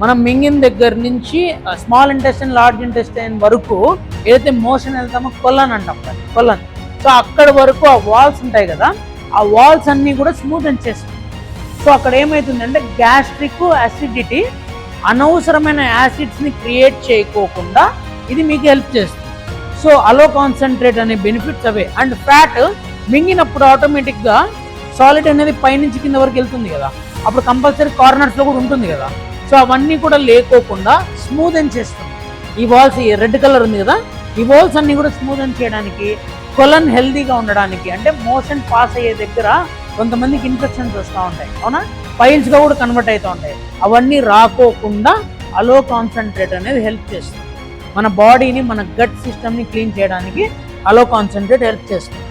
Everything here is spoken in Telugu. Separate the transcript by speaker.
Speaker 1: మనం మింగిన దగ్గర నుంచి స్మాల్ ఇంటెస్టైన్ లార్జ్ ఇంటెస్టైన్ వరకు ఏదైతే మోషన్ వెళ్తామో కొల్లన్ అంటాం, కొల్లన్. సో అక్కడ వరకు ఆ వాల్స్ ఉంటాయి కదా, ఆ వాల్స్ అన్నీ కూడా స్మూత్ అండ్ చేస్తుంది. సో అక్కడ ఏమవుతుందంటే గ్యాస్ట్రిక్ అసిడిటీ అనవసరమైన యాసిడ్స్ని క్రియేట్ చేయకోకుండా ఇది మీకు హెల్ప్ చేస్తుంది. సో అలో కాన్సన్ట్రేట్ అనే బెనిఫిట్స్ అవే. అండ్ ఫ్యాట్ మింగినప్పుడు ఆటోమేటిక్గా సాలిడ్ అనేది పైనుంచి కింద వరకు వెళ్తుంది కదా, అప్పుడు కంపల్సరీ కార్నర్స్లో కూడా ఉంటుంది కదా. సో అవన్నీ కూడా లేకోకుండా స్మూత్ అండ్ చేస్తుంది. ఈ వాల్స్ రెడ్ కలర్ ఉంది కదా, ఈ వాల్స్ అన్నీ కూడా స్మూత్ అండ్ చేయడానికి, కొలన్ హెల్దీగా ఉండడానికి. అంటే మోషన్ పాస్ అయ్యే దగ్గర కొంతమందికి ఇన్ఫెక్షన్స్ వస్తూ ఉంటాయి, అవునా, పైల్స్గా కూడా కన్వర్ట్ అవుతూ ఉంటాయి. అవన్నీ రాకోకుండా అలో కాన్సన్ట్రేట్ అనేది హెల్ప్ చేస్తుంది. మన బాడీని, మన గట్ సిస్టమ్ని క్లీన్ చేయడానికి అలో కాన్సన్ట్రేట్ హెల్ప్ చేస్తుంది.